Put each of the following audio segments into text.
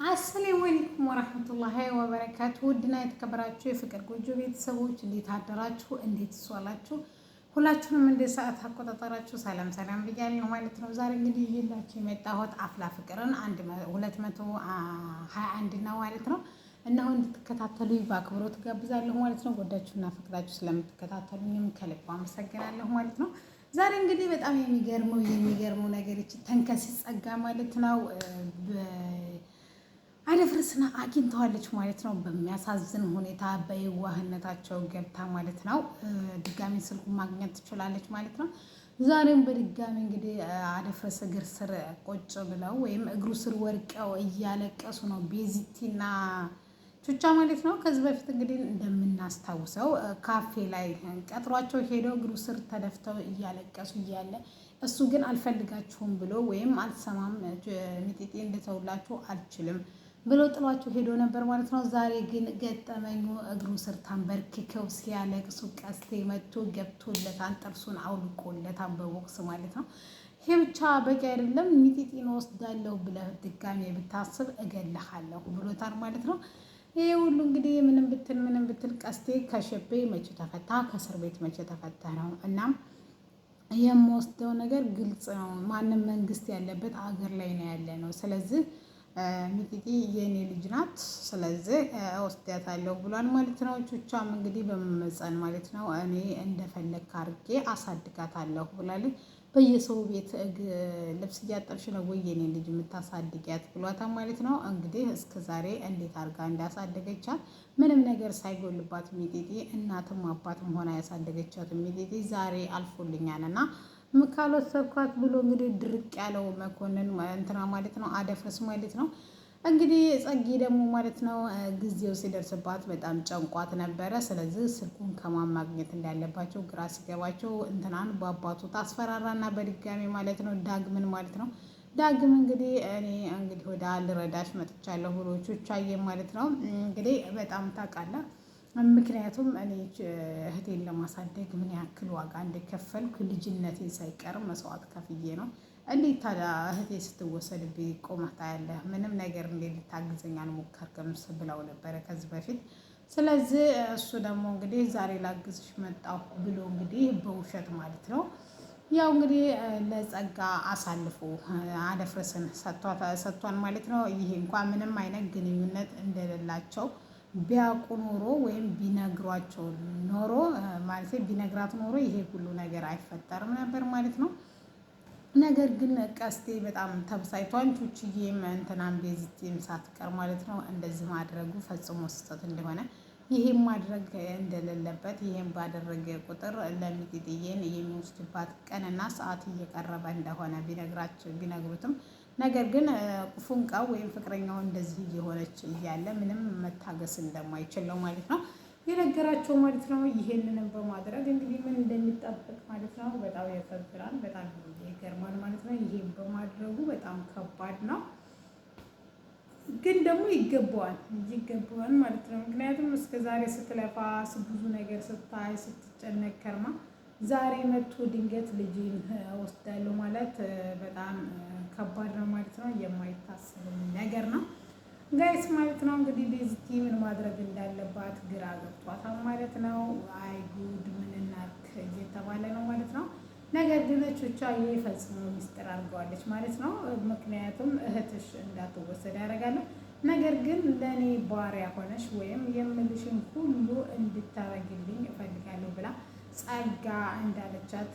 አሰላሙ አለይኩም ወራህመቱላሂ ወበረካቱ። ውድና የተከበራችሁ የፍቅር ጎጆ ቤተሰቦች እንዴት አደራችሁ? እንዴት ዋላችሁ? ሁላችሁንም እንደ ሰዓት አቆጣጠራችሁ ሰላም ሰላም ብያለሁ ማለት ነው። ዛሬ እንግዲህ ይዤላችሁ የመጣሁት አፍላ ፍቅርን 221 ነው ማለት ነው። እነሆ እንድትከታተሉ በአክብሮት ጋብዛለሁ ማለት ነው። ወዳችሁና ፍቅራችሁ ስለምትከታተሉኝም ከልብ አመሰግናለሁ ማለት ነው። ዛሬ እንግዲህ በጣም የሚገርመው ነገር ይቺ ተንከሲስ ጸጋ ማለት ነው አደፍርስና አግኝተዋለች ማለት ነው። በሚያሳዝን ሁኔታ በየዋህነታቸው ገብታ ማለት ነው ድጋሚ ስልኩን ማግኘት ትችላለች ማለት ነው። ዛሬም በድጋሚ እንግዲህ አደፍርስ እግር ስር ቁጭ ብለው ወይም እግሩ ስር ወድቀው እያለቀሱ ነው ቤዚቲና ቹቻ ማለት ነው። ከዚህ በፊት እንግዲህ እንደምናስታውሰው ካፌ ላይ ቀጥሯቸው ሄደው እግሩ ስር ተደፍተው እያለቀሱ እያለ እሱ ግን አልፈልጋችሁም ብሎ ወይም አልሰማም ሚጢጢ እንደተውላችሁ አልችልም ብሎ ጥሏቸው ሄዶ ነበር ማለት ነው። ዛሬ ግን ገጠመኙ እግሩ ስር ተንበርክከው ሲያለቅሱ ቀስቴ መቶ ገብቶለታል፣ ጥርሱን አውልቆለታል በቦክስ ማለት ነው። ይሄ ብቻ በቂ አይደለም። ሚጢጢን ወስዳለሁ ብለህ ድጋሜ ብታስብ እገልሃለሁ ብሎታል ማለት ነው። ይሄ ሁሉ እንግዲህ ምንም ብትል ቀስቴ ከሸቤ መቼ ተፈታ፣ ከእስር ቤት መቼ ተፈታ ነው። እናም የምወስደው ነገር ግልጽ ነው። ማንም መንግስት ያለበት አገር ላይ ነው ያለ ነው። ስለዚህ ሚጢጢ የኔ ልጅ ናት፣ ስለዚህ ወስዳታለሁ ብሏል ማለት ነው። ቹቻም እንግዲህ በመመፀን ማለት ነው እኔ እንደፈለግ አድርጌ አሳድጋታለሁ ብላለች። በየሰው ቤት ልብስ እያጠብሽ ነው ወይ የኔ ልጅ የምታሳድጊያት ብሏታል ማለት ነው። እንግዲህ እስከ ዛሬ እንዴት አድርጋ እንዳሳደገቻት ምንም ነገር ሳይጎልባት ሚጢጢ እናትም አባትም ሆና ያሳደገቻት ሚጢጢ ዛሬ አልፎልኛል እና ምካሎት ሰብኳት ብሎ እንግዲህ ድርቅ ያለው መኮንን እንትና ማለት ነው አደፍርስ ማለት ነው። እንግዲህ ጸጊ ደግሞ ማለት ነው ጊዜው ሲደርስባት በጣም ጨንቋት ነበረ። ስለዚህ ስልኩን ከማን ማግኘት እንዳለባቸው ግራ ሲገባቸው እንትናን በአባቱ ታስፈራራና በድጋሚ ማለት ነው ዳግምን ማለት ነው። ዳግም እንግዲህ እኔ እንግዲህ ወደ ልረዳሽ መጥቻለሁ ብሎ ቹቻዬ ማለት ነው እንግዲህ በጣም ታውቃለህ። ምክንያቱም እኔ እህቴን ለማሳደግ ምን ያክል ዋጋ እንደከፈልኩ ልጅነቴን ሳይቀር መስዋዕት ከፍዬ ነው። እንዴት ታዲያ እህቴ ስትወሰድብኝ ቆመህ ታያለህ? ምንም ነገር እንዴት ልታግዘኝ አልሞከርክም ብለው ነበረ ከዚህ በፊት። ስለዚህ እሱ ደግሞ እንግዲህ ዛሬ ላግዝሽ መጣሁ ብሎ እንግዲህ በውሸት ማለት ነው ያው እንግዲህ ለጸጋ አሳልፎ አደፍርስን ሰጥቷን ማለት ነው። ይሄ እንኳን ምንም አይነት ግንኙነት እንደሌላቸው ቢያውቁ ኖሮ ወይም ቢነግሯቸው ኖሮ ማለት ቢነግራት ኖሮ ይሄ ሁሉ ነገር አይፈጠርም ነበር ማለት ነው። ነገር ግን ቀስቴ በጣም ተብሳይቷን ቹችዬም እንትናን ቤዚቲም ሳትቀር ማለት ነው እንደዚህ ማድረጉ ፈጽሞ ስህተት እንደሆነ ይሄም ማድረግ እንደሌለበት ይሄም ባደረገ ቁጥር ለሚጢጢዬን የሚወስድባት ቀንና ሰዓት እየቀረበ እንደሆነ ቢነግሩትም ነገር ግን ፉንቃ ወይም ፍቅረኛው እንደዚህ እየሆነች እያለ ምንም መታገስ እንደማይችል ነው ማለት ነው የነገራቸው ማለት ነው። ይሄንንም በማድረግ እንግዲህ ምን እንደሚጠበቅ ማለት ነው በጣም ያሳዝናል፣ በጣም ይገርማል ማለት ነው። ይሄን በማድረጉ በጣም ከባድ ነው፣ ግን ደግሞ ይገባዋል ማለት ነው። ምክንያቱም እስከዛሬ ስትለፋ ብዙ ነገር ስታይ ስትጨነቅ ከርማ ዛሬ መጥቶ ድንገት ልጅን ወስዳለሁ ማለት በጣም ከባድ ነው ማለት ነው። የማይታሰብ ነገር ነው ጋይስ ማለት ነው። እንግዲህ ቤዚቲ ምን ማድረግ እንዳለባት ግራ ገብቷታል ማለት ነው። አይ ጉድ ምን እናድርግ እየተባለ ነው ማለት ነው። ነገር ግን ቹቻዬ ፈጽሞ ሚስጥር አድርገዋለች ማለት ነው። ምክንያቱም እህትሽ እንዳትወሰድ ያደርጋለሁ፣ ነገር ግን ለእኔ ባሪያ ሆነሽ ወይም የምልሽን ሁሉ እንድታረግልኝ እፈልጋለሁ ብላ ጸጋ እንዳለቻት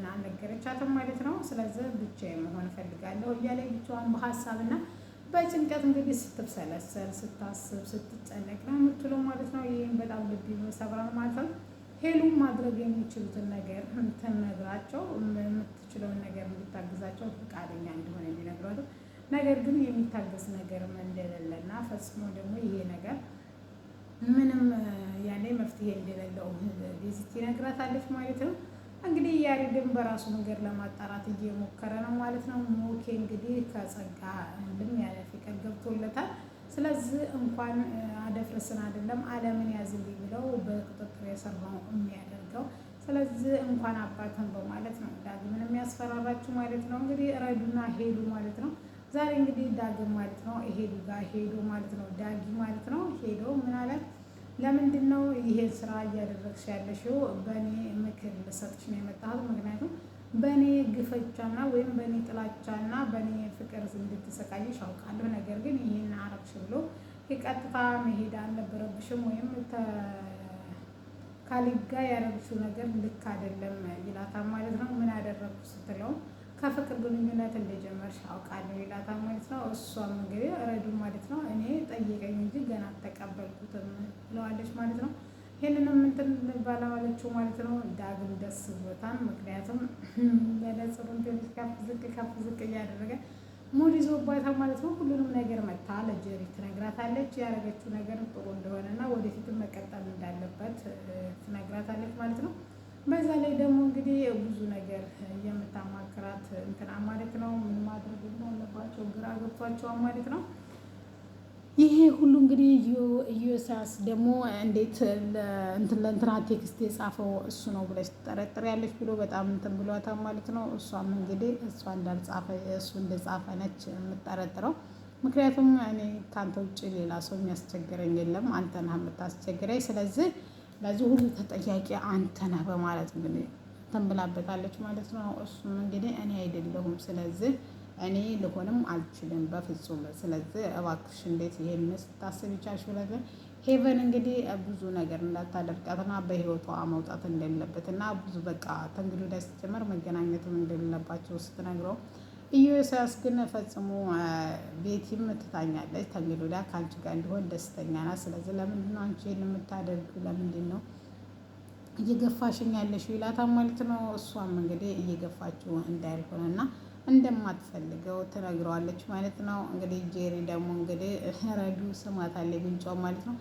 አልነገረቻትም ማለት ነው። ስለዚህ ብቻዬን መሆን እፈልጋለሁ እያለ ብቻዋን በሀሳብና በጭንቀት እንግዲህ ስትብሰለሰል ስታስብ ስትጨነቅ ነው የምትለው ማለት ነው። ይህም በጣም ልብ ይሰብራል ማለት ነው። ሄሉም ማድረግ የሚችሉትን ነገር ተነግራቸው የምትችለውን ነገር እንድታግዛቸው ፈቃደኛ እንደሆነ እንዲነግሯት፣ ነገር ግን የሚታገዝ ነገርም እንደሌለና ፈጽሞ ደግሞ ይሄ ነገር ምንም ያኔ መፍትሄ እንደሌለው ቤዚቲ ነግራታለች ማለት ነው። እንግዲህ ያሬድን በራሱ መንገድ ለማጣራት እየሞከረ ነው ማለት ነው። ሞኬ እንግዲህ ከጸጋ ልም ያለ ፍቅር ገብቶለታል። ስለዚህ እንኳን አደፍርስን አይደለም ዓለምን ያዝልኝ ብለው በቁጥጥር የሰራው የሚያደርገው ስለዚህ እንኳን አባትን በማለት ነው ዳግምን የሚያስፈራራችሁ ማለት ነው። እንግዲህ ረዱና ሄሉ ማለት ነው ዛሬ እንግዲህ ዳግም ማለት ነው ሄዱ ጋር ሄዶ ማለት ነው ዳጊ ማለት ነው ሄዶ ምን አለ፣ ለምንድን ነው ይሄን ስራ እያደረግሽ ያለሽው? በእኔ ምክር ልሰጥሽ ነው የመጣሁት። ምክንያቱም በእኔ ግፈቻና ወይም በእኔ ጥላቻና በእኔ ፍቅር እንድትሰቃይሽ አውቃለሁ። ነገር ግን ይህን አረግሽ ብሎ የቀጥታ መሄድ አልነበረብሽም ወይም ካሌብ ጋር ያደረግሽው ነገር ልክ አይደለም ይላታል ማለት ነው። ምን አደረግኩ ስትለው ከፍቅር ግንኙነት እንደጀመርሽ አውቃለሁ ይላታል ማለት ነው። እሷም እንግዲህ ረዱ ማለት ነው እኔ ጠየቀኝ እንጂ ገና አልተቀበልኩትም ብለዋለች ማለት ነው። ይህንንም እንትን ባለዋለችው ማለት ነው። ዳግም ደስ ብሎታል። ምክንያቱም ለጽሩን ትንሽ ከፍ ዝቅ እያደረገ ሙድ ይዞባታል ማለት ነው። ሁሉንም ነገር መታ ለጀሪ ትነግራታለች። ያደረገችው ነገር ጥሩ እንደሆነና ወደፊትም መቀጠል እንዳለበት ትነግራታለች ማለት ነው። በዛ ላይ ደግሞ እንግዲህ ብዙ ነገር የምታማክራት እንትና ማለት ነው። ምን ማድረግ እንዳለባቸው ግራ ገብቷቸዋል ማለት ነው። ይሄ ሁሉ እንግዲህ ኢዮስያስ ደግሞ እንዴት ለእንትና ቴክስት የጻፈው እሱ ነው ብለሽ ትጠረጥሪያለሽ ብሎ በጣም እንትን ብሏታል ማለት ነው። እሷም እንግዲህ እሷ እንዳልጻፈ እሱ እንደጻፈ ነች የምጠረጥረው። ምክንያቱም እኔ ከአንተ ውጭ ሌላ ሰው የሚያስቸግረኝ የለም፣ አንተ ነህ የምታስቸግረኝ። ስለዚህ ለዚህ ሁሉ ተጠያቂ አንተ ነህ በማለት እንግዲህ ተንብላበታለች ማለት ነው። እሱም እንግዲህ እኔ አይደለሁም፣ ስለዚህ እኔ ልሆንም አልችልም በፍጹም። ስለዚህ እባክሽ እንዴት ይሄን ስታስብ ይቻልሽ ብለህ ሄቨን እንግዲህ ብዙ ነገር እንዳታደርጋትና በህይወቷ መውጣት እንደሌለበትና ብዙ በቃ ተንግዲህ ወዲያ ስትጀምር መገናኘትም እንደሌለባቸው ስትነግረው፣ ኢዮስያስ ግን ፈጽሞ ቤቲም ትታኛለች። ተንግዲህ ወዲያ ከአንቺ ጋር እንዲሆን ደስተኛ ናት። ስለዚህ ለምንድን ነው አንቺ ይሄን የምታደርጊው? ለምንድን ነው እየገፋሽኝ ያለሽው? ይላታል ማለት ነው። እሷም እንግዲህ እየገፋችው እንዳልሆነና እንደማትፈልገው ትነግረዋለች ማለት ነው። እንግዲህ ጄሪ ደግሞ እንግዲህ ረዱ ስማታለች ጉንጯ ማለት ነው።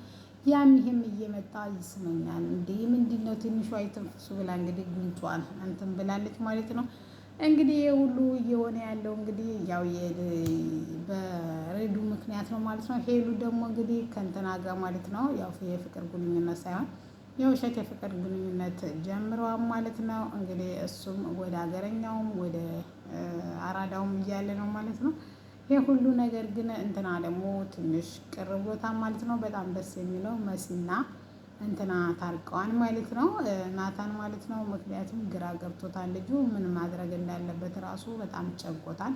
ያም ይሄም እየመጣ ይስመኛል እንዴ ምንድን ነው ትንሿ አይተንፍሱ ብላ እንግዲህ ጉንጯን እንትን ብላለች ማለት ነው። እንግዲህ ሁሉ እየሆነ ያለው እንግዲህ ያው በሬዱ ምክንያት ነው ማለት ነው። ሄሉ ደግሞ እንግዲህ ከእንትና ጋር ማለት ነው ያው የፍቅር ግንኙነት ሳይሆን የውሸት የፍቅር ግንኙነት ጀምረዋል ማለት ነው። እንግዲህ እሱም ወደ ሀገረኛውም ወደ አራዳውም እያለ ነው ማለት ነው። ይህ ሁሉ ነገር ግን እንትና ደግሞ ትንሽ ቅር ብሎታል ማለት ነው። በጣም ደስ የሚለው መሲና እንትና ታርቀዋል ማለት ነው። ናታን ማለት ነው። ምክንያቱም ግራ ገብቶታል ልጁ ምን ማድረግ እንዳለበት ራሱ በጣም ጨንቆታል።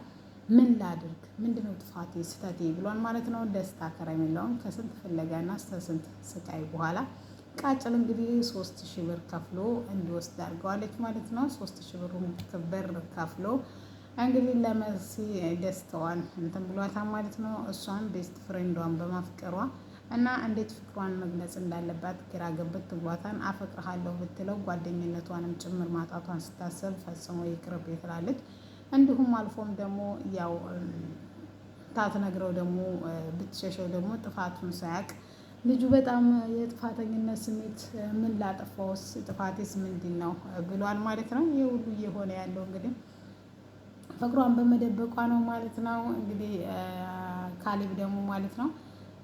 ምን ላድርግ፣ ምንድነው ጥፋቴ ስህተቴ ብሏል ማለት ነው። ደስታ ከረሜላውን ከስንት ፍለጋና ከስንት ስቃይ በኋላ ቃጭል እንግዲህ 3000 ብር ከፍሎ እንዲወስድ አድርገዋለች ማለት ነው። 3000 ብር ከፍሎ እንግዲህ ለመሲ ደስታዋን እንትን ብሏታል ማለት ነው። እሷን ቤስት ፍሬንዷን በማፍቀሯ እና እንዴት ፍቅሯን መግለጽ እንዳለባት ግራ ገብት ብሏታል። አፈቅርሃለሁ ብትለው ጓደኝነቷንም ጭምር ማጣቷን ስታሰብ ፈጽሞ ይቅርብ ትላለች። እንዲሁም አልፎም ደግሞ ያው ታትነግረው ደግሞ ብትሸሸው ደግሞ ጥፋቱን ሳያውቅ ልጁ በጣም የጥፋተኝነት ስሜት ምን ላጠፋውስ ጥፋቴስ ምንድን ነው ብሏል ማለት ነው። ይህ ሁሉ እየሆነ ያለው እንግዲህ ፍቅሯን በመደበቋ ነው ማለት ነው። እንግዲህ ካሌብ ደግሞ ማለት ነው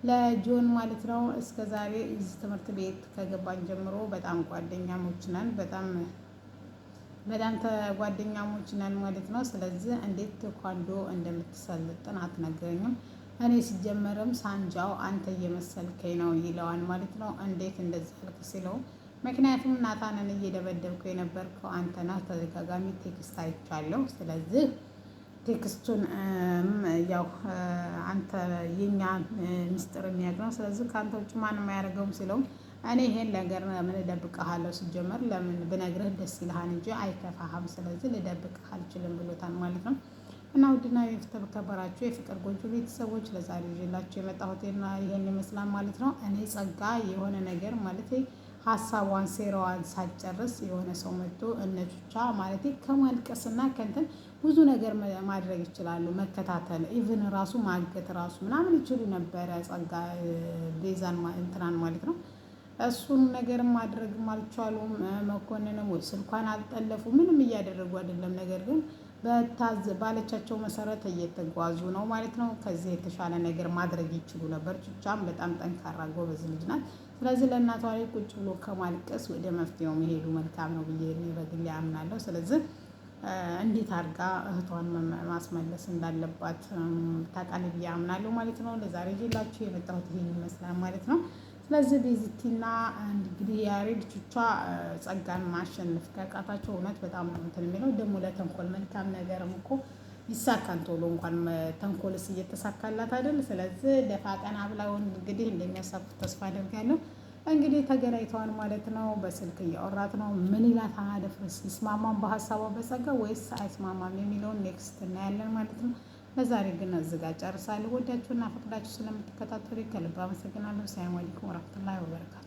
ለጆን ማለት ነው እስከ ዛሬ እዚህ ትምህርት ቤት ከገባን ጀምሮ በጣም ጓደኛሞች ነን፣ በጣም ጓደኛሞች ነን ማለት ነው። ስለዚህ እንዴት ቴኳንዶ እንደምትሰልጥን አትነግረኝም? እኔ ሲጀመርም ሳንጃው አንተ እየመሰልከኝ ነው ይለዋል ማለት ነው። እንዴት እንደዚህ አልክ ሲለው ምክንያቱም ናታንን እየደበደብኩ የነበርከው አንተ ነህ፣ ተደጋጋሚ ቴክስት አይቻለሁ። ስለዚህ ቴክስቱን ያው አንተ የኛ ምስጢር የሚያውቅ ነው። ስለዚህ ከአንተ ውጭ ማንም አያደርገውም ሲለው እኔ ይሄን ነገር ምን እደብቅሃለሁ? ሲጀመር ለምን ብነግርህ ደስ ይልሃል እንጂ አይከፋህም። ስለዚህ ልደብቅህ አልችልም ብሎታል ማለት ነው። እና ውድና የተከበራችሁ የፍቅር ጎጆ ቤተሰቦች ለዛሬ ይዤላችሁ የመጣሁትና ይሄን ይመስላል ማለት ነው። እኔ ጸጋ የሆነ ነገር ማለት ሀሳቧን ሴራዋን ሳትጨርስ የሆነ ሰው መጥቶ እነቹቻ ማለት ከማልቀስና ከንትን ብዙ ነገር ማድረግ ይችላሉ። መከታተል ኢቭን ራሱ ማገት ራሱ ምናምን ይችሉ ነበረ። ጸጋ ቤዛን እንትናን ማለት ነው። እሱን ነገር ማድረግም አልቻሉም። መኮንንም ወይ ስልኳን አልጠለፉ ምንም እያደረጉ አይደለም። ነገር ግን ባለቻቸው መሰረት እየተጓዙ ነው ማለት ነው። ከዚህ የተሻለ ነገር ማድረግ ይችሉ ነበር። ቹቻም በጣም ጠንካራ ጎበዝ ልጅ ናት። ስለዚህ ለእናቷ ላይ ቁጭ ብሎ ከማልቀስ ወደ መፍትሄው መሄዱ መልካም ነው ብዬ በግሌ አምናለሁ። ስለዚህ እንዴት አድርጋ እህቷን ማስመለስ እንዳለባት ታውቃለች ብዬ አምናለሁ ማለት ነው። ለዛሬ ይዤላችሁ የመጣሁት ይሄን ይመስላል ማለት ነው። ስለዚህ ቤዚቲና እንግዲህ የያሬድ ቹቻ ጸጋን ማሸነፍ ከቃታቸው እውነት በጣም ነው እንትን የሚለው ደግሞ ለተንኮል መልካም ነገርም እኮ ይሳካል ቶሎ እንኳን ተንኮልስ እየተሳካላት አይደል? ስለዚህ ደፋ ቀና ብላውን እንግዲህ እንደሚያሳኩት ተስፋ አደርጋለሁ። እንግዲህ ተገናኝተዋል ማለት ነው። በስልክ እያወራት ነው። ምን ይላት አደፍርስ ይስማማም በሀሳቧ በጸጋ ወይስ አይስማማም የሚለውን ኔክስት እናያለን ማለት ነው። ለዛሬ ግን እዚህ ጋር ጨርሳለሁ። ወዳችሁና ፈቅዳችሁ ስለምትከታተሉ ከልብ አመሰግናለሁ። ሰላም አለይኩም ወራህመቱላሂ ወበረካቱ።